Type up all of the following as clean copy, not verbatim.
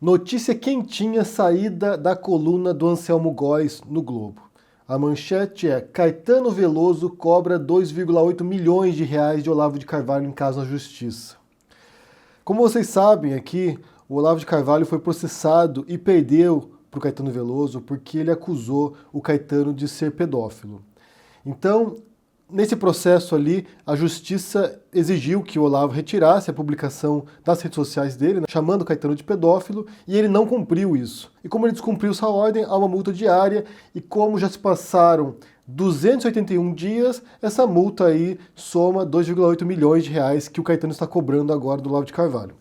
Notícia quentinha saída da coluna do Anselmo Góes no Globo. A manchete é: Caetano Veloso cobra 2,8 milhões de reais de Olavo de Carvalho em caso na justiça. Como vocês sabem aqui, o Olavo de Carvalho foi processado e perdeu para o Caetano Veloso porque ele acusou o Caetano de ser pedófilo. Então, nesse processo ali, a justiça exigiu que o Olavo retirasse a publicação das redes sociais dele, né, chamando o Caetano de pedófilo, e ele não cumpriu isso. E como ele descumpriu essa ordem, há uma multa diária, e como já se passaram 281 dias, essa multa aí soma 2,8 milhões de reais que o Caetano está cobrando agora do Olavo de Carvalho.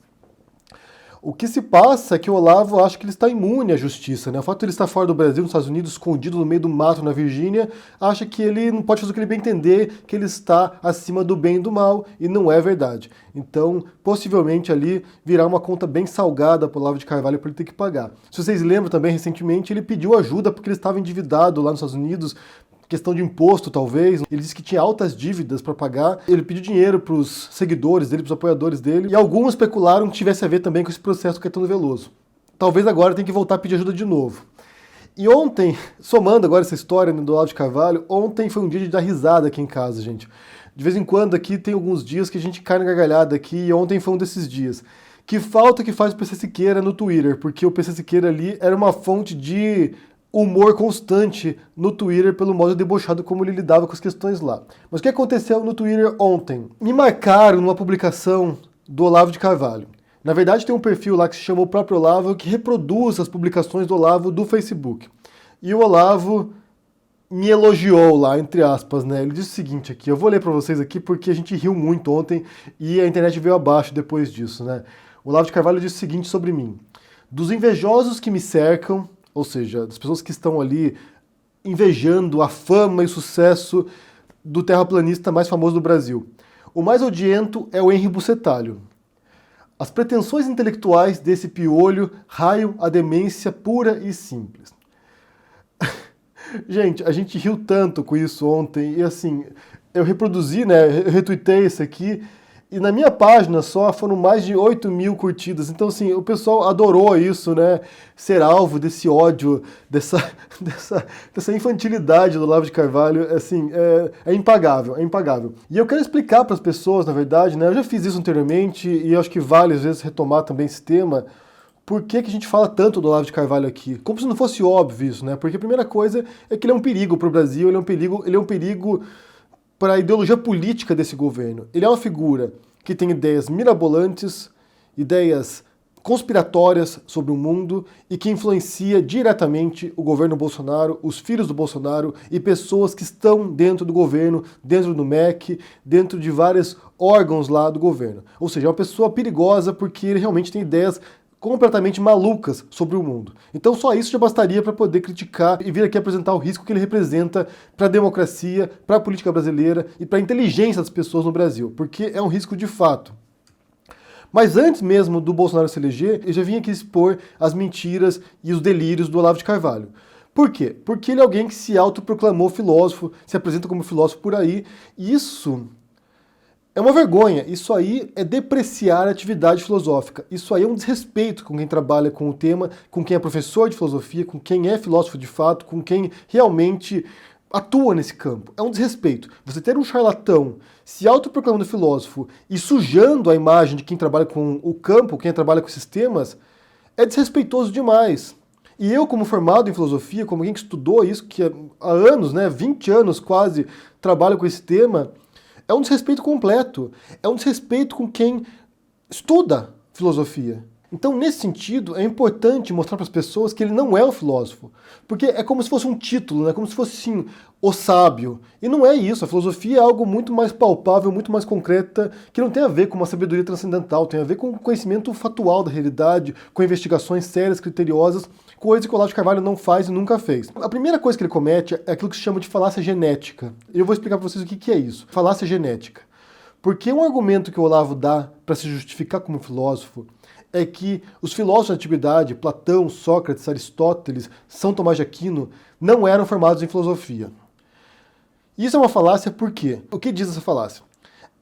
O que se passa é que o Olavo acha que ele está imune à justiça, né? O fato de ele estar fora do Brasil, nos Estados Unidos, escondido no meio do mato na Virgínia, acha que ele não pode fazer o que ele bem entender, que ele está acima do bem e do mal, e não é verdade. Então, possivelmente ali virá uma conta bem salgada para o Olavo de Carvalho para ele ter que pagar. Se vocês lembram também, recentemente, ele pediu ajuda porque ele estava endividado lá nos Estados Unidos, questão de imposto, talvez. Ele disse que tinha altas dívidas para pagar. Ele pediu dinheiro para os seguidores dele, para os apoiadores dele. E alguns especularam que tivesse a ver também com esse processo do Caetano Veloso. Talvez agora tenha que voltar a pedir ajuda de novo. E ontem, somando agora essa história do Olavo de Carvalho, ontem foi um dia de dar risada aqui em casa, gente. De vez em quando aqui tem alguns dias que a gente cai na gargalhada aqui, e ontem foi um desses dias. Que falta que faz o PC Siqueira no Twitter, porque o PC Siqueira ali era uma fonte de humor constante no Twitter pelo modo debochado como ele lidava com as questões lá. Mas o que aconteceu no Twitter ontem? Me marcaram numa publicação do Olavo de Carvalho. Na verdade tem um perfil lá que se chama o próprio Olavo que reproduz as publicações do Olavo do Facebook. E o Olavo me elogiou lá, entre aspas, né? Ele disse o seguinte aqui, eu vou ler pra vocês aqui porque a gente riu muito ontem e a internet veio abaixo depois disso, né? O Olavo de Carvalho disse o seguinte sobre mim: dos invejosos que me cercam, ou seja, das pessoas que estão ali invejando a fama e o sucesso do terraplanista mais famoso do Brasil, o mais odiento é o Henri Bucetalho. As pretensões intelectuais desse piolho raiam a demência pura e simples. Gente, a gente riu tanto com isso ontem, e assim, eu reproduzi, né, eu retuitei isso aqui, e na minha página só foram mais de 8 mil curtidas. Então, assim, o pessoal adorou isso, né? Ser alvo desse ódio, dessa infantilidade do Olavo de Carvalho, assim, é impagável, é impagável. E eu quero explicar para as pessoas, na verdade, né? Eu já fiz isso anteriormente e eu acho que vale, às vezes, retomar também esse tema. Por que a gente fala tanto do Olavo de Carvalho aqui? Como se não fosse óbvio isso, né? Porque a primeira coisa é que ele é um perigo para o Brasil, ele é um perigo para a ideologia política desse governo. Ele é uma figura que tem ideias mirabolantes, ideias conspiratórias sobre o mundo e que influencia diretamente o governo Bolsonaro, os filhos do Bolsonaro e pessoas que estão dentro do governo, dentro do MEC, dentro de vários órgãos lá do governo. Ou seja, é uma pessoa perigosa porque ele realmente tem ideias completamente malucas sobre o mundo. Então só isso já bastaria para poder criticar e vir aqui apresentar o risco que ele representa para a democracia, para a política brasileira e para a inteligência das pessoas no Brasil, porque é um risco de fato. Mas antes mesmo do Bolsonaro se eleger, eu já vim aqui expor as mentiras e os delírios do Olavo de Carvalho. Por quê? Porque ele é alguém que se autoproclamou filósofo, se apresenta como filósofo por aí, e isso é uma vergonha. Isso aí é depreciar a atividade filosófica. Isso aí é um desrespeito com quem trabalha com o tema, com quem é professor de filosofia, com quem é filósofo de fato, com quem realmente atua nesse campo. É um desrespeito. Você ter um charlatão se autoproclamando filósofo e sujando a imagem de quem trabalha com o campo, quem trabalha com esses temas, é desrespeitoso demais. E eu, como formado em filosofia, como alguém que estudou isso, que há anos, né, 20 anos quase, trabalho com esse tema, é um desrespeito completo. É um desrespeito com quem estuda filosofia. Então, nesse sentido, é importante mostrar para as pessoas que ele não é um filósofo. Porque é como se fosse um título, né? Como se fosse, sim, o sábio. E não é isso. A filosofia é algo muito mais palpável, muito mais concreta, que não tem a ver com uma sabedoria transcendental, tem a ver com o conhecimento fatual da realidade, com investigações sérias, criteriosas, coisa que o Olavo de Carvalho não faz e nunca fez. A primeira coisa que ele comete é aquilo que se chama de falácia genética. Eu vou explicar para vocês o que é isso. Falácia genética. Porque um argumento que o Olavo dá para se justificar como filósofo é que os filósofos da antiguidade, Platão, Sócrates, Aristóteles, São Tomás de Aquino, não eram formados em filosofia. Isso é uma falácia por quê? O que diz essa falácia?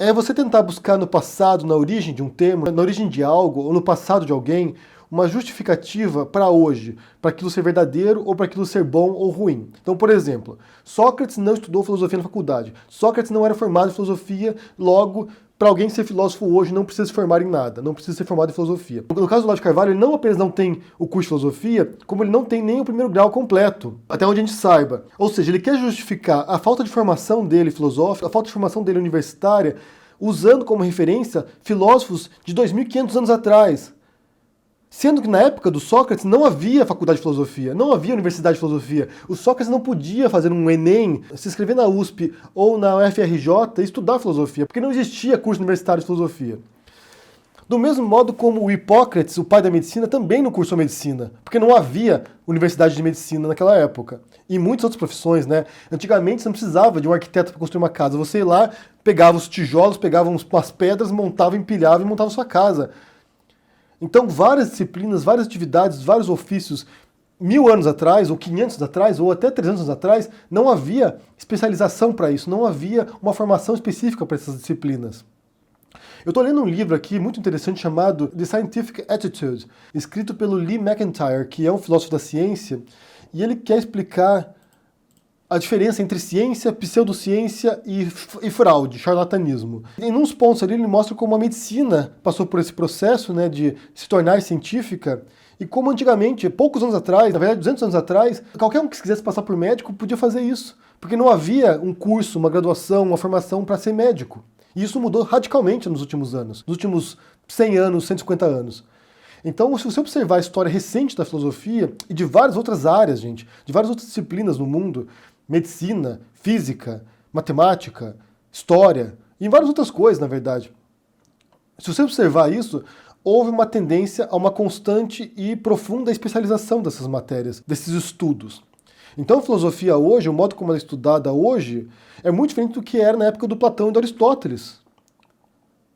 É você tentar buscar no passado, na origem de um termo, na origem de algo, ou no passado de alguém, uma justificativa para hoje, para aquilo ser verdadeiro ou para aquilo ser bom ou ruim. Então, por exemplo, Sócrates não estudou filosofia na faculdade. Sócrates não era formado em filosofia, logo, para alguém ser filósofo hoje não precisa se formar em nada, não precisa ser formado em filosofia. No caso do Olavo de Carvalho, ele não apenas não tem o curso de filosofia, como ele não tem nem o primeiro grau completo, até onde a gente saiba. Ou seja, ele quer justificar a falta de formação dele filosófica, a falta de formação dele universitária, usando como referência filósofos de 2.500 anos atrás. Sendo que na época do Sócrates não havia faculdade de filosofia, não havia universidade de filosofia. O Sócrates não podia fazer um Enem, se inscrever na USP ou na UFRJ e estudar filosofia, porque não existia curso universitário de filosofia. Do mesmo modo como o Hipócrates, o pai da medicina, também não cursou medicina, porque não havia universidade de medicina naquela época. E muitas outras profissões, né? Antigamente você não precisava de um arquiteto para construir uma casa. Você ia lá, pegava os tijolos, pegava umas pedras, montava, empilhava e montava sua casa. Então, várias disciplinas, várias atividades, vários ofícios, 1.000 anos atrás, ou 500 anos atrás, ou até 300 anos atrás, não havia especialização para isso, não havia uma formação específica para essas disciplinas. Eu estou lendo um livro aqui muito interessante chamado The Scientific Attitude, escrito pelo Lee McIntyre, que é um filósofo da ciência, e ele quer explicar a diferença entre ciência, pseudociência e fraude, charlatanismo. Em uns pontos ali ele mostra como a medicina passou por esse processo, né, de se tornar científica, e como antigamente, poucos anos atrás, na verdade 200 anos atrás, qualquer um que quisesse passar por médico podia fazer isso, porque não havia um curso, uma graduação, uma formação para ser médico. E isso mudou radicalmente nos últimos anos, nos últimos 100 anos, 150 anos. Então, se você observar a história recente da filosofia e de várias outras áreas, gente, de várias outras disciplinas no mundo, medicina, física, matemática, história e várias outras coisas, na verdade. Se você observar isso, houve uma tendência a uma constante e profunda especialização dessas matérias, desses estudos. Então a filosofia hoje, o modo como ela é estudada hoje, é muito diferente do que era na época do Platão e do Aristóteles.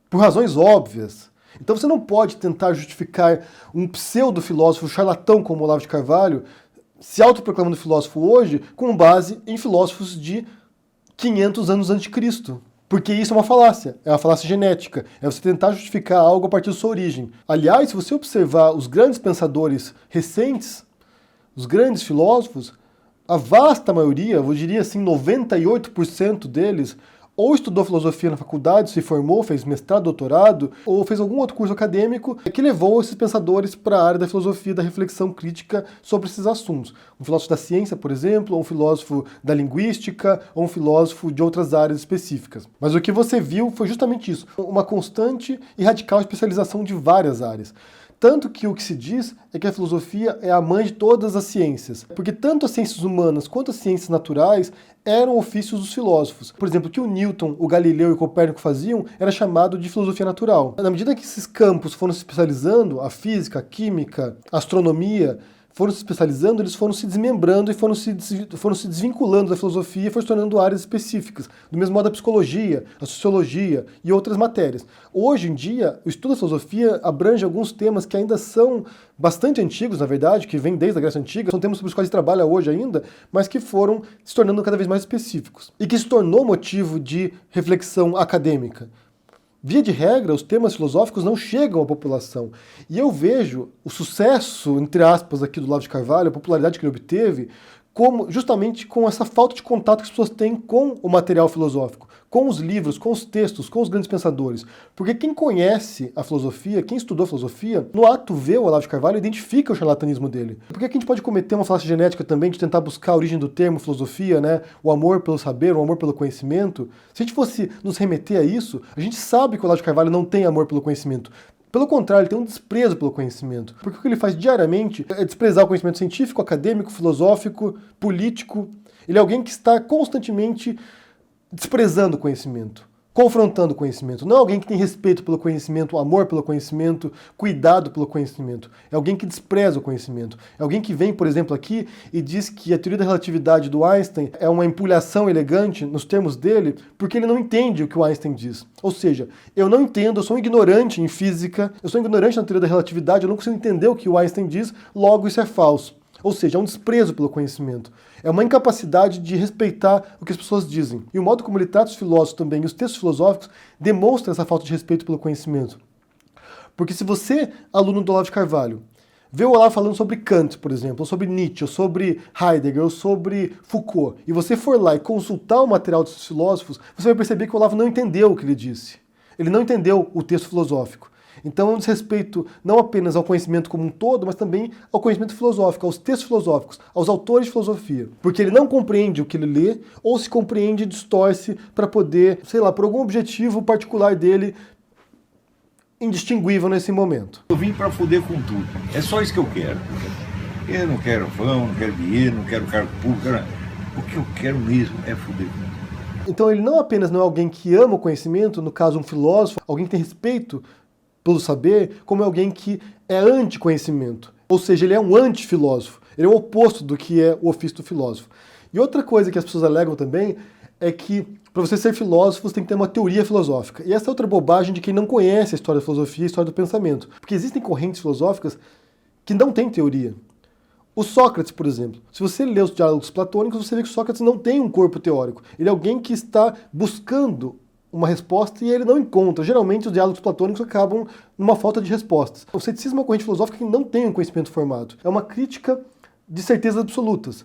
Por razões óbvias. Então você não pode tentar justificar um pseudo-filósofo charlatão como Olavo de Carvalho se autoproclamando filósofo hoje com base em filósofos de 500 anos antes de Cristo. Porque isso é uma falácia genética. É você tentar justificar algo a partir da sua origem. Aliás, se você observar os grandes pensadores recentes, os grandes filósofos, a vasta maioria, eu diria assim, 98% deles, ou estudou filosofia na faculdade, se formou, fez mestrado, doutorado, ou fez algum outro curso acadêmico que levou esses pensadores para a área da filosofia, da reflexão crítica sobre esses assuntos. Um filósofo da ciência, por exemplo, ou um filósofo da linguística, ou um filósofo de outras áreas específicas. Mas o que você viu foi justamente isso, uma constante e radical especialização de várias áreas. Tanto que o que se diz é que a filosofia é a mãe de todas as ciências. Porque tanto as ciências humanas quanto as ciências naturais eram ofícios dos filósofos. Por exemplo, o que o Newton, o Galileu e o Copérnico faziam era chamado de filosofia natural. Na medida que esses campos foram se especializando, a física, a química, a astronomia, foram se especializando, eles foram se desmembrando e foram se desvinculando da filosofia e foram se tornando áreas específicas. Do mesmo modo a psicologia, a sociologia e outras matérias. Hoje em dia, o estudo da filosofia abrange alguns temas que ainda são bastante antigos, na verdade, que vêm desde a Grécia Antiga, são temas sobre os quais se trabalha hoje ainda, mas que foram se tornando cada vez mais específicos. E que se tornou motivo de reflexão acadêmica. Via de regra, os temas filosóficos não chegam à população. E eu vejo o sucesso, entre aspas, aqui do Olavo de Carvalho, a popularidade que ele obteve, justamente com essa falta de contato que as pessoas têm com o material filosófico, com os livros, com os textos, com os grandes pensadores. Porque quem conhece a filosofia, quem estudou filosofia, no ato vê o Olavo de Carvalho, identifica o charlatanismo dele. Porque aqui a gente pode cometer uma falácia genética também de tentar buscar a origem do termo filosofia, né? O amor pelo saber, o amor pelo conhecimento. Se a gente fosse nos remeter a isso, a gente sabe que o Olavo de Carvalho não tem amor pelo conhecimento. Pelo contrário, ele tem um desprezo pelo conhecimento. Porque o que ele faz diariamente é desprezar o conhecimento científico, acadêmico, filosófico, político. Ele é alguém que está constantemente desprezando o conhecimento, confrontando o conhecimento. Não é alguém que tem respeito pelo conhecimento, amor pelo conhecimento, cuidado pelo conhecimento. É alguém que despreza o conhecimento. É alguém que vem, por exemplo, aqui e diz que a teoria da relatividade do Einstein é uma empulhação elegante, nos termos dele, porque ele não entende o que o Einstein diz. Ou seja, eu não entendo, eu sou um ignorante em física, eu sou um ignorante na teoria da relatividade, eu não consigo entender o que o Einstein diz, logo isso é falso. Ou seja, é um desprezo pelo conhecimento. É uma incapacidade de respeitar o que as pessoas dizem. E o modo como ele trata os filósofos também, e os textos filosóficos, demonstra essa falta de respeito pelo conhecimento. Porque se você, aluno do Olavo de Carvalho, vê o Olavo falando sobre Kant, por exemplo, ou sobre Nietzsche, ou sobre Heidegger, ou sobre Foucault, e você for lá e consultar o material desses filósofos, você vai perceber que o Olavo não entendeu o que ele disse. Ele não entendeu o texto filosófico. Então é um desrespeito não apenas ao conhecimento como um todo, mas também ao conhecimento filosófico, aos textos filosóficos, aos autores de filosofia. Porque ele não compreende o que ele lê, ou se compreende e distorce para poder, sei lá, por algum objetivo particular dele, indistinguível nesse momento. Eu vim para foder com tudo. É só isso que eu quero. Eu não quero fama, não quero dinheiro, não quero cargo público. O que eu quero mesmo é foder com tudo. Então ele não apenas não é alguém que ama o conhecimento, no caso um filósofo, alguém que tem respeito pelo saber, como é alguém que é anti-conhecimento. Ou seja, ele é um anti-filósofo. Ele é o oposto do que é o ofício do filósofo. E outra coisa que as pessoas alegam também é que para você ser filósofo você tem que ter uma teoria filosófica. E essa é outra bobagem de quem não conhece a história da filosofia e a história do pensamento. Porque existem correntes filosóficas que não têm teoria. O Sócrates, por exemplo. Se você lê os diálogos platônicos, você vê que o Sócrates não tem um corpo teórico. Ele é alguém que está buscando uma resposta e ele não encontra. Geralmente os diálogos platônicos acabam numa falta de respostas. O ceticismo é uma corrente filosófica que não tem um conhecimento formado. É uma crítica de certezas absolutas.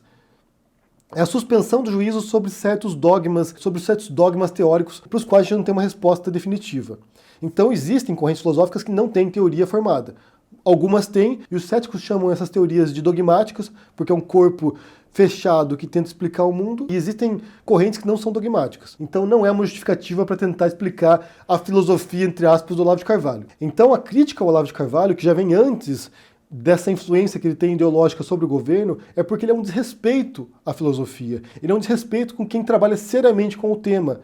É a suspensão do juízo sobre certos dogmas teóricos para os quais a gente não tem uma resposta definitiva. Então existem correntes filosóficas que não têm teoria formada. Algumas têm, e os céticos chamam essas teorias de dogmáticas, porque é um corpo fechado que tenta explicar o mundo, e existem correntes que não são dogmáticas. Então não é uma justificativa para tentar explicar a filosofia, entre aspas, do Olavo de Carvalho. Então a crítica ao Olavo de Carvalho, que já vem antes dessa influência que ele tem ideológica sobre o governo, é porque ele é um desrespeito à filosofia. Ele é um desrespeito com quem trabalha seriamente com o tema.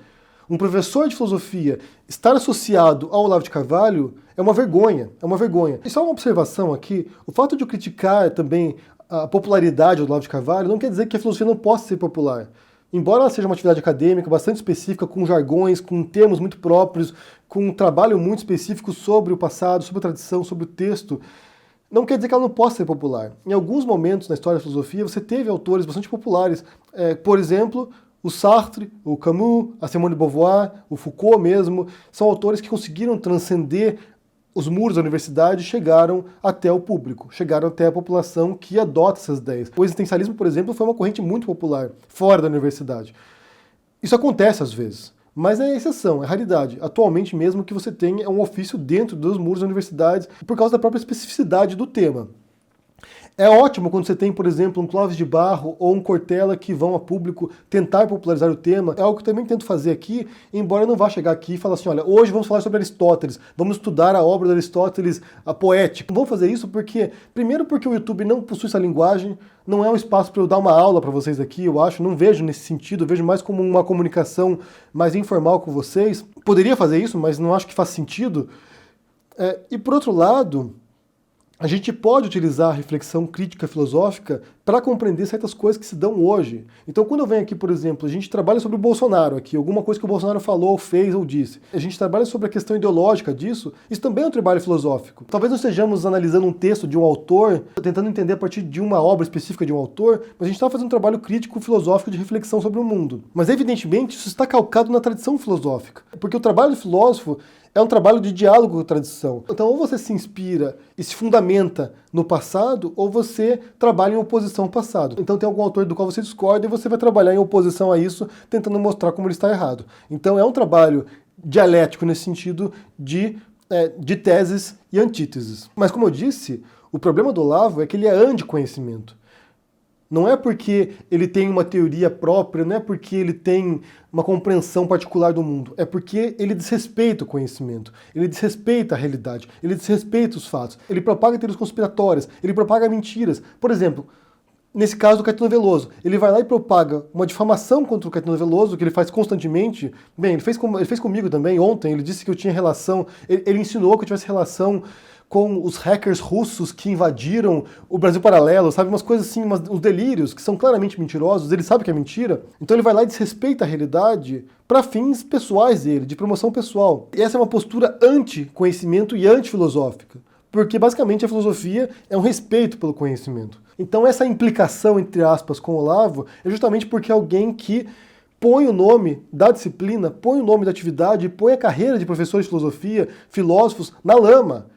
Um professor de filosofia estar associado ao Olavo de Carvalho é uma vergonha, é uma vergonha. E só uma observação aqui, o fato de eu criticar também a popularidade do Olavo de Carvalho não quer dizer que a filosofia não possa ser popular. Embora ela seja uma atividade acadêmica bastante específica, com jargões, com termos muito próprios, com um trabalho muito específico sobre o passado, sobre a tradição, sobre o texto, não quer dizer que ela não possa ser popular. Em alguns momentos na história da filosofia, você teve autores bastante populares. Por exemplo, o Sartre, o Camus, a Simone de Beauvoir, o Foucault mesmo, são autores que conseguiram transcender os muros da universidade e chegaram até o público, chegaram até a população que adota essas ideias. O existencialismo, por exemplo, foi uma corrente muito popular fora da universidade. Isso acontece às vezes, mas é exceção, é raridade. Atualmente mesmo que você tem um ofício dentro dos muros da universidade por causa da própria especificidade do tema. É ótimo quando você tem, por exemplo, um Clóvis de Barro ou um Cortella que vão a público tentar popularizar o tema. É algo que eu também tento fazer aqui, embora eu não vá chegar aqui e falar assim, olha, hoje vamos falar sobre Aristóteles, vamos estudar a obra de Aristóteles, a poética. Não vou fazer isso porque, primeiro porque o YouTube não possui essa linguagem, não é um espaço para eu dar uma aula para vocês aqui, eu acho, não vejo nesse sentido, eu vejo mais como uma comunicação mais informal com vocês. Poderia fazer isso, mas não acho que faz sentido. E por outro lado, a gente pode utilizar a reflexão crítica filosófica para compreender certas coisas que se dão hoje. Então, quando eu venho aqui, por exemplo, a gente trabalha sobre o Bolsonaro aqui, alguma coisa que o Bolsonaro falou, fez ou disse. A gente trabalha sobre a questão ideológica disso, isso também é um trabalho filosófico. Talvez não estejamos analisando um texto de um autor, tentando entender a partir de uma obra específica de um autor, mas a gente está fazendo um trabalho crítico filosófico de reflexão sobre o mundo. Mas, evidentemente, isso está calcado na tradição filosófica, porque o trabalho do filósofo é um trabalho de diálogo com a tradição. Então, ou você se inspira e se fundamenta no passado, ou você trabalha em oposição ao passado. Então, tem algum autor do qual você discorda e você vai trabalhar em oposição a isso, tentando mostrar como ele está errado. Então, é um trabalho dialético nesse sentido de teses e antíteses. Mas, como eu disse, o problema do Olavo é que ele é anti-conhecimento. Não é porque ele tem uma teoria própria, não é porque ele tem uma compreensão particular do mundo, é porque ele desrespeita o conhecimento, ele desrespeita a realidade, ele desrespeita os fatos, ele propaga teorias conspiratórias, ele propaga mentiras. Por exemplo, nesse caso do Caetano Veloso, ele vai lá e propaga uma difamação contra o Caetano Veloso, que ele faz constantemente. Bem, ele fez comigo também ontem, ele disse que eu tinha relação, ele insinuou que eu tivesse relação com os hackers russos que invadiram o Brasil Paralelo, sabe? Umas coisas assim, uns delírios que são claramente mentirosos, ele sabe que é mentira, então ele vai lá e desrespeita a realidade para fins pessoais dele, de promoção pessoal. E essa é uma postura anti-conhecimento e anti-filosófica, porque basicamente a filosofia é um respeito pelo conhecimento. Então essa implicação, entre aspas, com o Olavo é justamente porque é alguém que põe o nome da disciplina, põe o nome da atividade, põe a carreira de professor de filosofia, filósofos, na lama.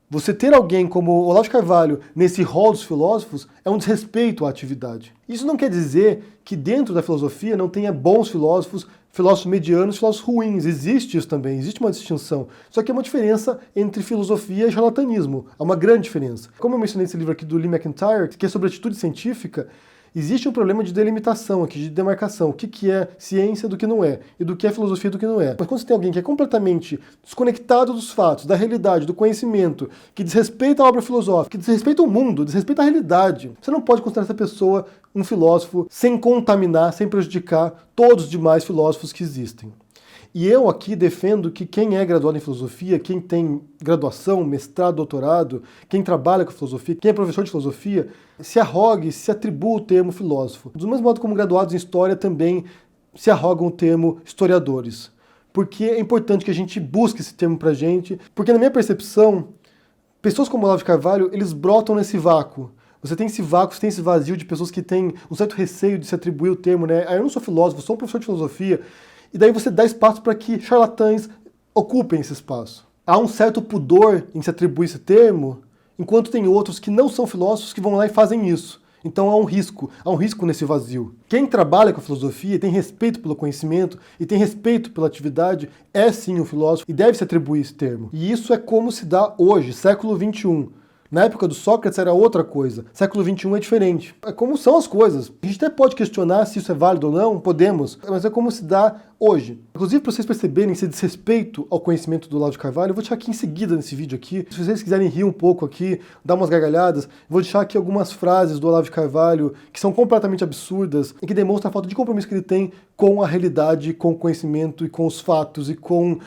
Você ter alguém como Olavo de Carvalho nesse rol dos filósofos é um desrespeito à atividade. Isso não quer dizer que dentro da filosofia não tenha bons filósofos, filósofos medianos, filósofos ruins. Existe isso também, existe uma distinção. Só que é uma diferença entre filosofia e charlatanismo. Há uma grande diferença. Como eu mencionei esse livro aqui do Lee McIntyre, que é sobre atitude científica, existe um problema de delimitação aqui, de demarcação. O que é ciência do que não é, e do que é filosofia do que não é. Mas quando você tem alguém que é completamente desconectado dos fatos, da realidade, do conhecimento, que desrespeita a obra filosófica, que desrespeita o mundo, desrespeita a realidade, você não pode considerar essa pessoa um filósofo sem contaminar, sem prejudicar todos os demais filósofos que existem. E eu aqui defendo que quem é graduado em filosofia, quem tem graduação, mestrado, doutorado, quem trabalha com filosofia, quem é professor de filosofia, se arrogue, se atribua o termo filósofo. Do mesmo modo como graduados em história também se arrogam o termo historiadores. Porque é importante que a gente busque esse termo pra gente, porque na minha percepção, pessoas como Olavo de Carvalho, eles brotam nesse vácuo. Você tem esse vácuo, você tem esse vazio de pessoas que têm um certo receio de se atribuir o termo, né? Eu não sou filósofo, sou um professor de filosofia. E daí você dá espaço para que charlatães ocupem esse espaço. Há um certo pudor em se atribuir esse termo, enquanto tem outros que não são filósofos que vão lá e fazem isso. Então há um risco nesse vazio. Quem trabalha com a filosofia, tem respeito pelo conhecimento e tem respeito pela atividade, é sim um filósofo e deve se atribuir esse termo. E isso é como se dá hoje, século XXI. Na época do Sócrates era outra coisa. Século XXI é diferente. É como são as coisas. A gente até pode questionar se isso é válido ou não, podemos, mas é como se dá hoje. Inclusive, para vocês perceberem esse desrespeito ao conhecimento do Olavo de Carvalho, eu vou deixar aqui em seguida nesse vídeo aqui. Se vocês quiserem rir um pouco aqui, dar umas gargalhadas, vou deixar aqui algumas frases do Olavo de Carvalho que são completamente absurdas e que demonstram a falta de compromisso que ele tem com a realidade, com o conhecimento e com os fatos e com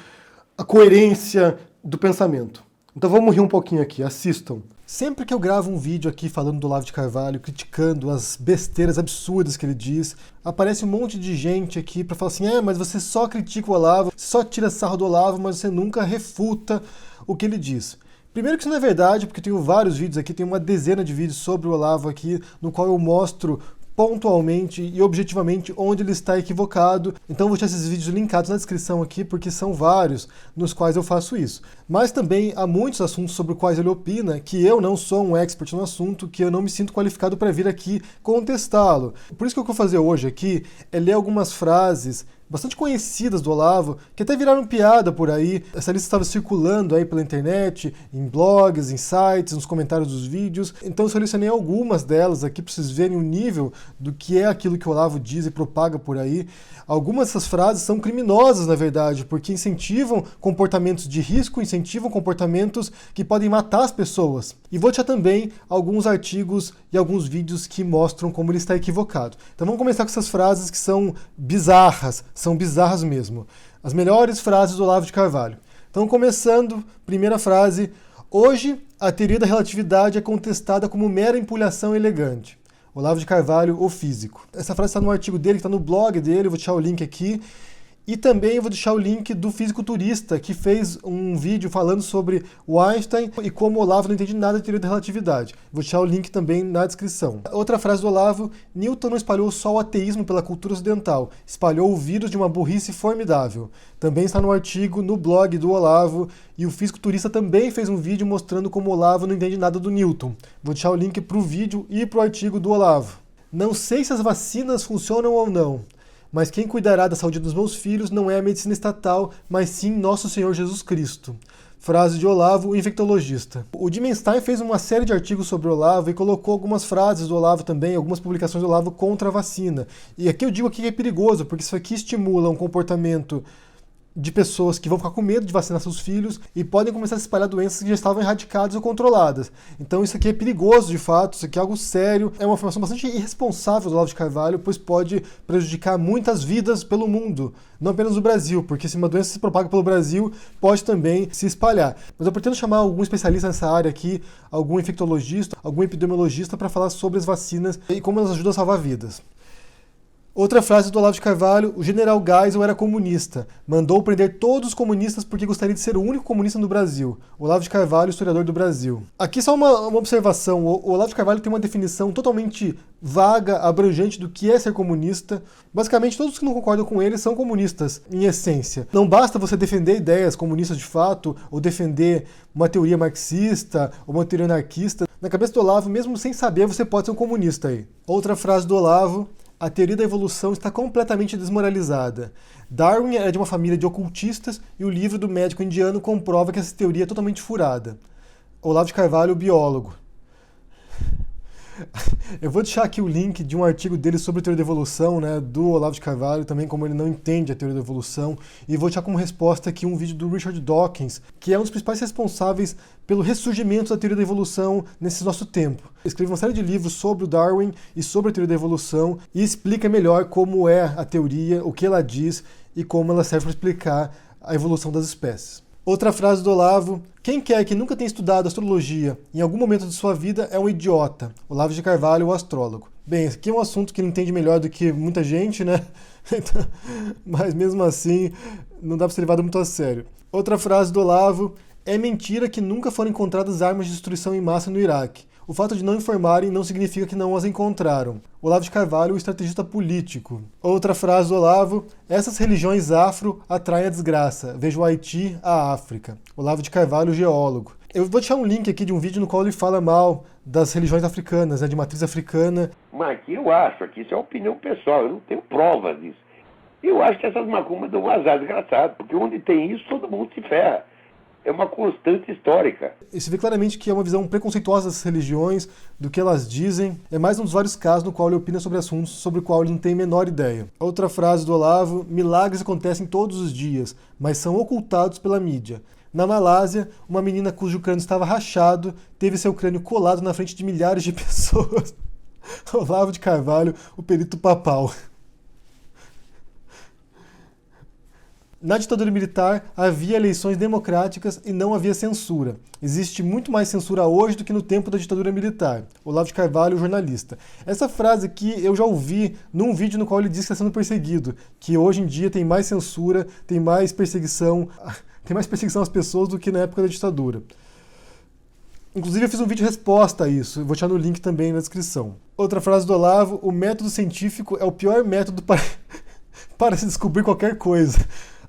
a coerência do pensamento. Então vamos rir um pouquinho aqui, assistam. Sempre que eu gravo um vídeo aqui falando do Olavo de Carvalho, criticando as besteiras absurdas que ele diz, aparece um monte de gente aqui pra falar assim, mas você só critica o Olavo, só tira sarro do Olavo, mas você nunca refuta o que ele diz. Primeiro que isso não é verdade, porque eu tenho vários vídeos aqui, tenho uma dezena de vídeos sobre o Olavo aqui, no qual eu mostro pontualmente e objetivamente onde ele está equivocado. Então eu vou deixar esses vídeos linkados na descrição aqui, porque são vários nos quais eu faço isso. Mas também há muitos assuntos sobre os quais ele opina que eu não sou um expert no assunto, que eu não me sinto qualificado para vir aqui contestá-lo. Por isso que o que eu vou fazer hoje aqui é ler algumas frases bastante conhecidas do Olavo, que até viraram piada por aí. Essa lista estava circulando aí pela internet, em blogs, em sites, nos comentários dos vídeos. Então eu selecionei algumas delas aqui para vocês verem o nível do que é aquilo que o Olavo diz e propaga por aí. Algumas dessas frases são criminosas, na verdade, porque incentivam comportamentos de risco, incentivam comportamentos que podem matar as pessoas. E vou deixar também alguns artigos e alguns vídeos que mostram como ele está equivocado. Então vamos começar com essas frases que são bizarras mesmo. As melhores frases do Olavo de Carvalho. Então começando, primeira frase: hoje a teoria da relatividade é contestada como mera empulhação elegante. Olavo de Carvalho, o físico. Essa frase está no artigo dele, que está no blog dele, eu vou deixar o link aqui. E também eu vou deixar o link do fisiculturista, que fez um vídeo falando sobre o Einstein e como o Olavo não entende nada da teoria da relatividade. Vou deixar o link também na descrição. Outra frase do Olavo: Newton não espalhou só o ateísmo pela cultura ocidental, espalhou o vírus de uma burrice formidável. Também está no artigo, no blog do Olavo, e o fisiculturista também fez um vídeo mostrando como o Olavo não entende nada do Newton. Vou deixar o link para o vídeo e para o artigo do Olavo. Não sei se as vacinas funcionam ou não, mas quem cuidará da saúde dos meus filhos não é a medicina estatal, mas sim Nosso Senhor Jesus Cristo. Frase de Olavo, o infectologista. O Dimenstein fez uma série de artigos sobre o Olavo e colocou algumas frases do Olavo também, algumas publicações do Olavo contra a vacina. E aqui eu digo que é perigoso, porque isso aqui estimula um comportamento de pessoas que vão ficar com medo de vacinar seus filhos e podem começar a espalhar doenças que já estavam erradicadas ou controladas. Então isso aqui é perigoso de fato, isso aqui é algo sério, é uma afirmação bastante irresponsável do Olavo de Carvalho, pois pode prejudicar muitas vidas pelo mundo, não apenas no Brasil, porque se uma doença se propaga pelo Brasil, pode também se espalhar. Mas eu pretendo chamar algum especialista nessa área aqui, algum infectologista, algum epidemiologista para falar sobre as vacinas e como elas ajudam a salvar vidas. Outra frase do Olavo de Carvalho: o general Geisel era comunista. Mandou prender todos os comunistas porque gostaria de ser o único comunista no Brasil. Olavo de Carvalho, historiador do Brasil. Aqui só uma observação. O Olavo de Carvalho tem uma definição totalmente vaga, abrangente do que é ser comunista. Basicamente, todos que não concordam com ele são comunistas, em essência. Não basta você defender ideias comunistas de fato, ou defender uma teoria marxista, ou uma teoria anarquista. Na cabeça do Olavo, mesmo sem saber, você pode ser um comunista aí. Outra frase do Olavo: a teoria da evolução está completamente desmoralizada. Darwin era de uma família de ocultistas e o livro do médico indiano comprova que essa teoria é totalmente furada. Olavo de Carvalho, biólogo. Eu vou deixar aqui o link de um artigo dele sobre a teoria da evolução, né, do Olavo de Carvalho, também como ele não entende a teoria da evolução, e vou deixar como resposta aqui um vídeo do Richard Dawkins, que é um dos principais responsáveis pelo ressurgimento da teoria da evolução nesse nosso tempo. Escreve uma série de livros sobre o Darwin e sobre a teoria da evolução e explica melhor como é a teoria, o que ela diz e como ela serve para explicar a evolução das espécies. Outra frase do Olavo: quem quer que nunca tenha estudado astrologia em algum momento de sua vida é um idiota. Olavo de Carvalho, o astrólogo. Bem, esse aqui é um assunto que ele entende melhor do que muita gente, né? Mas mesmo assim, não dá para ser levado muito a sério. Outra frase do Olavo: é mentira que nunca foram encontradas armas de destruição em massa no Iraque. O fato de não informarem não significa que não as encontraram. Olavo de Carvalho, o estrategista político. Outra frase do Olavo: essas religiões afro atraem a desgraça. Veja o Haiti, a África. Olavo de Carvalho, geólogo. Eu vou deixar um link aqui de um vídeo no qual ele fala mal das religiões africanas, né, de matriz africana. Mas aqui eu acho, aqui isso é opinião pessoal, eu não tenho provas disso. Eu acho que essas macumbas dão um azar desgraçado, porque onde tem isso, todo mundo se ferra. É uma constante histórica. E se vê claramente que é uma visão preconceituosa das religiões, do que elas dizem. É mais um dos vários casos no qual ele opina sobre assuntos sobre o qual ele não tem a menor ideia. Outra frase do Olavo: milagres acontecem todos os dias, mas são ocultados pela mídia. Na Malásia, uma menina cujo crânio estava rachado teve seu crânio colado na frente de milhares de pessoas. Olavo de Carvalho, o perito papal. Na ditadura militar, havia eleições democráticas e não havia censura. Existe muito mais censura hoje do que no tempo da ditadura militar. Olavo de Carvalho, jornalista. Essa frase aqui eu já ouvi num vídeo no qual ele diz que está sendo perseguido, que hoje em dia tem mais censura, tem mais perseguição às pessoas do que na época da ditadura. Inclusive eu fiz um vídeo resposta a isso, vou deixar no link também na descrição. Outra frase do Olavo: o método científico é o pior método para se descobrir qualquer coisa.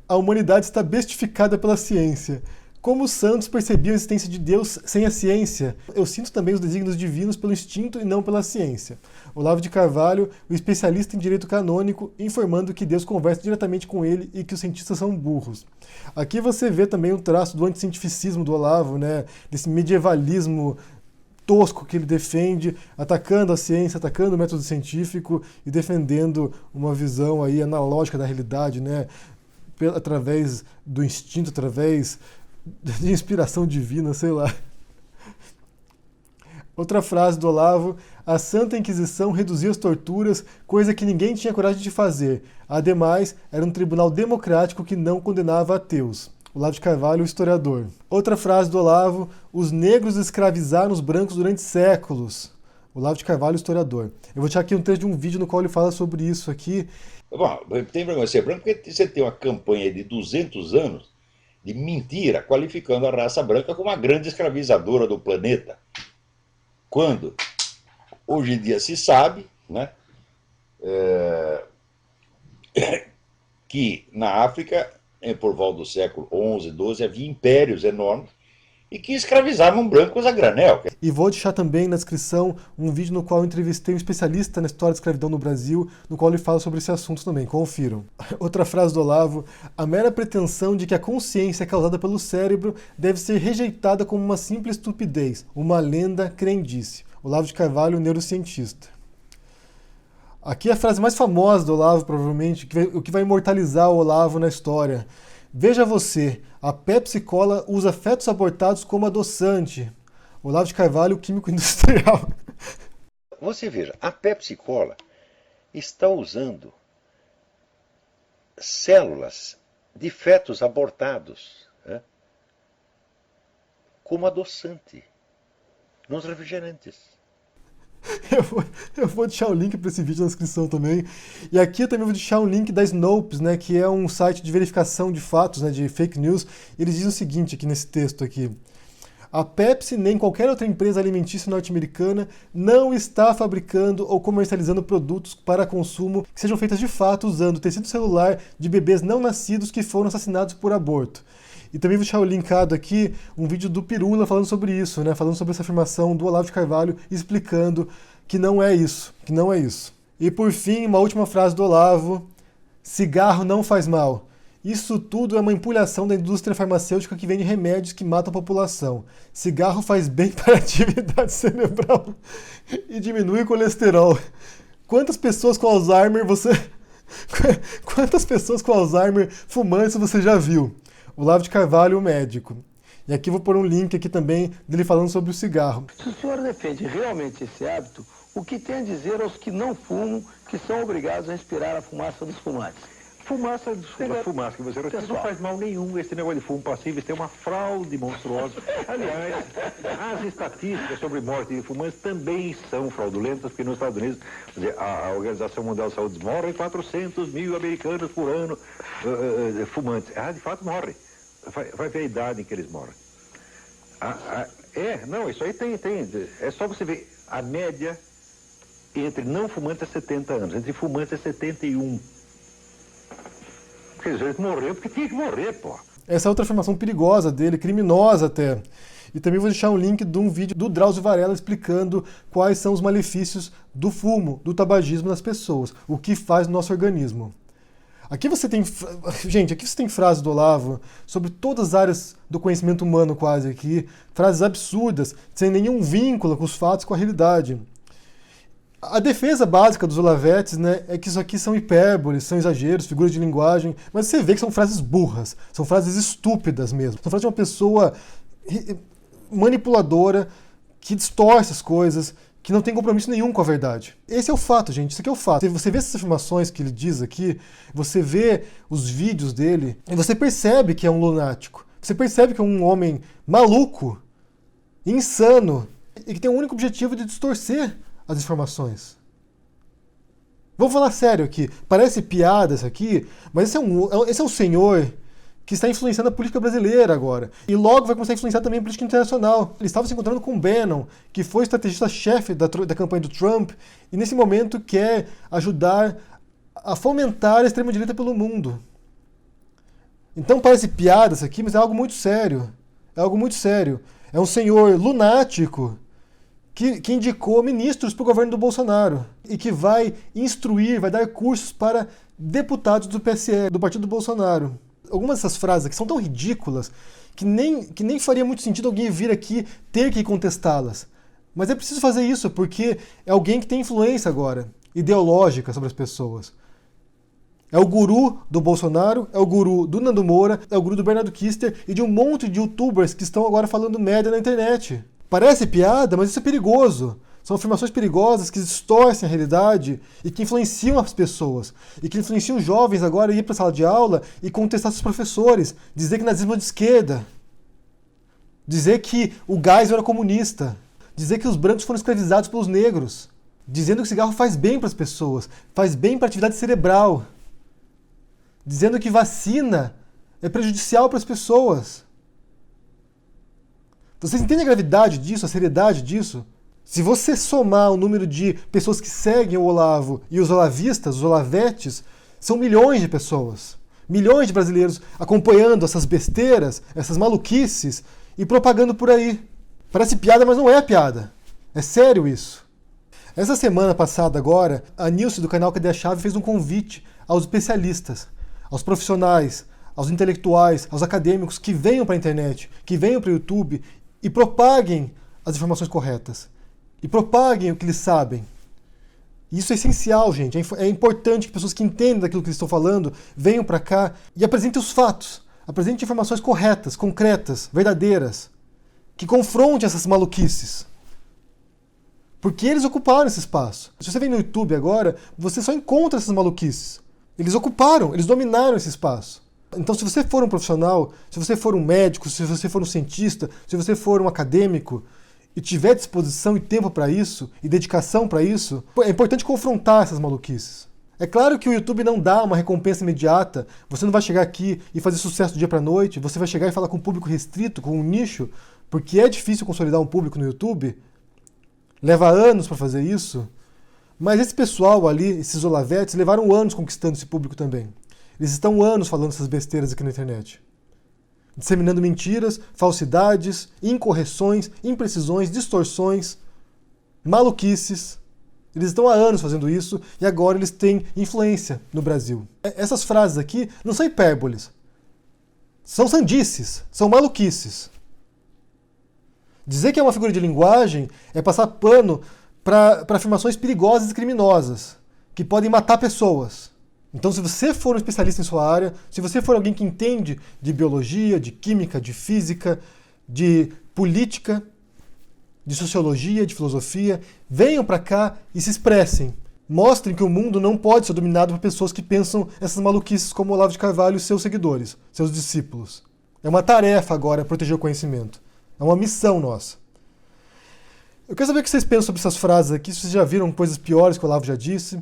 A humanidade está bestificada pela ciência. Como os santos percebiam a existência de Deus sem a ciência? Eu sinto também os desígnios divinos pelo instinto e não pela ciência. Olavo de Carvalho, o especialista em direito canônico, informando que Deus conversa diretamente com ele e que os cientistas são burros. Aqui você vê também o traço do anticientificismo do Olavo, né? Desse medievalismo tosco que ele defende, atacando a ciência, atacando o método científico e defendendo uma visão aí analógica da realidade, né? Através do instinto, através de inspiração divina, sei lá. Outra frase do Olavo: a Santa Inquisição reduziu as torturas, coisa que ninguém tinha coragem de fazer. Ademais, era um tribunal democrático que não condenava ateus. Olavo de Carvalho, o historiador. Outra frase do Olavo: os negros escravizaram os brancos durante séculos. Olavo de Carvalho, historiador. Eu vou deixar aqui um trecho de um vídeo no qual ele fala sobre isso aqui. Bom, tem vergonha de ser branco porque você tem uma campanha de 200 anos de mentira, qualificando a raça branca como a grande escravizadora do planeta. Quando hoje em dia se sabe, né, que na África, por volta do século XI, XII, havia impérios enormes e que escravizavam brancos a granel. E vou deixar também na descrição um vídeo no qual eu entrevistei um especialista na história da escravidão no Brasil, no qual ele fala sobre esse assunto também, confiram. Outra frase do Olavo: a mera pretensão de que a consciência é causada pelo cérebro deve ser rejeitada como uma simples estupidez, uma lenda crendice. Olavo de Carvalho, neurocientista. Aqui é a frase mais famosa do Olavo, provavelmente, o que vai imortalizar o Olavo na história. Veja você, a Pepsi Cola usa fetos abortados como adoçante. Olavo de Carvalho, químico industrial. Você veja, a Pepsi Cola está usando células de fetos abortados, né, como adoçante nos refrigerantes. Eu vou deixar o link para esse vídeo na descrição também. E aqui eu também vou deixar um link da Snopes, né, que é um site de verificação de fatos, né, de fake news. Eles dizem o seguinte aqui nesse texto aqui: a Pepsi nem qualquer outra empresa alimentícia norte-americana não está fabricando ou comercializando produtos para consumo que sejam feitos de fato usando tecido celular de bebês não nascidos que foram assassinados por aborto. E também vou deixar linkado aqui um vídeo do Pirula falando sobre isso, né? Falando sobre essa afirmação do Olavo de Carvalho, explicando que não é isso, que não é isso. E por fim, uma última frase do Olavo: cigarro não faz mal. Isso tudo é uma empulhação da indústria farmacêutica que vende remédios que matam a população. Cigarro faz bem para a atividade cerebral e diminui o colesterol. Quantas pessoas com Alzheimer fumantes você já viu? Olavo de Carvalho, o médico. E aqui vou pôr um link aqui também dele falando sobre o cigarro. Se o senhor defende realmente esse hábito, o que tem a dizer aos que não fumam, que são obrigados a respirar a fumaça dos fumantes? Fumaça que você respira não faz mal nenhum. Esse negócio de fumo passivo, isso é uma fraude monstruosa. Aliás, as estatísticas sobre morte de fumantes também são fraudulentas, porque nos Estados Unidos, a Organização Mundial de Saúde diz, morrem 400 mil americanos por ano fumantes. De fato morrem. Vai ver a idade em que eles morrem. Isso aí tem. É só você ver. A média entre não fumantes é 70 anos, entre fumantes é 71. Quer dizer, ele morreu porque tinha que morrer, pô. Essa é outra afirmação perigosa dele, criminosa até. E também vou deixar um link de um vídeo do Drauzio Varela explicando quais são os malefícios do fumo, do tabagismo nas pessoas, o que faz no nosso organismo. Aqui você tem frases do Olavo sobre todas as áreas do conhecimento humano quase aqui, frases absurdas, sem nenhum vínculo com os fatos, com a realidade. A defesa básica dos Olavetes, né, é que isso aqui são hipérboles, são exageros, figuras de linguagem, mas você vê que são frases burras, são frases estúpidas mesmo. São frases de uma pessoa manipuladora, que distorce as coisas, que não tem compromisso nenhum com a verdade. Esse é o fato, gente, isso aqui é o fato. Você vê essas afirmações que ele diz aqui, você vê os vídeos dele, e você percebe que é um lunático. Você percebe que é um homem maluco, insano, e que tem o único objetivo de distorcer as informações. Vamos falar sério aqui. Parece piada isso aqui, mas esse é um senhor que está influenciando a política brasileira agora. E logo vai começar a influenciar também a política internacional. Ele estava se encontrando com o Bannon, que foi estrategista-chefe da campanha do Trump, e nesse momento quer ajudar a fomentar a extrema-direita pelo mundo. Então parece piada isso aqui, mas é algo muito sério. É algo muito sério. É um senhor lunático que indicou ministros para o governo do Bolsonaro e que vai instruir, vai dar cursos para deputados do PSL, do partido do Bolsonaro. Algumas dessas frases aqui são tão ridículas que nem faria muito sentido alguém vir aqui ter que contestá-las. Mas é preciso fazer isso porque é alguém que tem influência agora, ideológica sobre as pessoas. É o guru do Bolsonaro, é o guru do Nando Moura, é o guru do Bernardo Kister e de um monte de youtubers que estão agora falando merda na internet. Parece piada, mas isso é perigoso. São afirmações perigosas que distorcem a realidade e que influenciam as pessoas. E que influenciam os jovens agora a ir para a sala de aula e contestar seus professores. Dizer que nazismo é de esquerda. Dizer que o Geisel era comunista. Dizer que os brancos foram escravizados pelos negros. Dizendo que o cigarro faz bem para as pessoas. Faz bem para a atividade cerebral. Dizendo que vacina é prejudicial para as pessoas. Vocês entendem a gravidade disso, a seriedade disso? Se você somar o número de pessoas que seguem o Olavo e os olavistas, os olavetes, são milhões de pessoas. Milhões de brasileiros acompanhando essas besteiras, essas maluquices e propagando por aí. Parece piada, mas não é piada. É sério isso. Essa semana passada agora, a Nilce do canal Cadê a Chave fez um convite aos especialistas, aos profissionais, aos intelectuais, aos acadêmicos que venham para a internet, que venham para o YouTube e propaguem as informações corretas. E propaguem o que eles sabem. Isso é essencial, gente. É importante que pessoas que entendem daquilo que eles estão falando venham para cá e apresentem os fatos. Apresentem informações corretas, concretas, verdadeiras. Que confrontem essas maluquices. Porque eles ocuparam esse espaço. Se você vem no YouTube agora, você só encontra essas maluquices. Eles ocuparam, eles dominaram esse espaço. Então, se você for um profissional, se você for um médico, se você for um cientista, se você for um acadêmico, e tiver disposição e tempo para isso, e dedicação para isso, é importante confrontar essas maluquices. É claro que o YouTube não dá uma recompensa imediata, você não vai chegar aqui e fazer sucesso do dia para a noite, você vai chegar e falar com um público restrito, com um nicho, porque é difícil consolidar um público no YouTube, leva anos para fazer isso, mas esse pessoal ali, esses olavetes, levaram anos conquistando esse público também. Eles estão anos falando essas besteiras aqui na internet. Disseminando mentiras, falsidades, incorreções, imprecisões, distorções, maluquices. Eles estão há anos fazendo isso e agora eles têm influência no Brasil. Essas frases aqui não são hipérboles. São sandices, são maluquices. Dizer que é uma figura de linguagem é passar pano para afirmações perigosas e criminosas, que podem matar pessoas. Então, se você for um especialista em sua área, se você for alguém que entende de biologia, de química, de física, de política, de sociologia, de filosofia, venham para cá e se expressem. Mostrem que o mundo não pode ser dominado por pessoas que pensam essas maluquices como Olavo de Carvalho e seus seguidores, seus discípulos. É uma tarefa agora proteger o conhecimento. É uma missão nossa. Eu quero saber o que vocês pensam sobre essas frases aqui, se vocês já viram coisas piores que o Olavo já disse.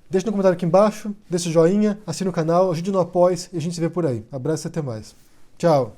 Deixe no comentário aqui embaixo, deixe o joinha, assine o canal, ajude no apoio e a gente se vê por aí. Abraço e até mais. Tchau!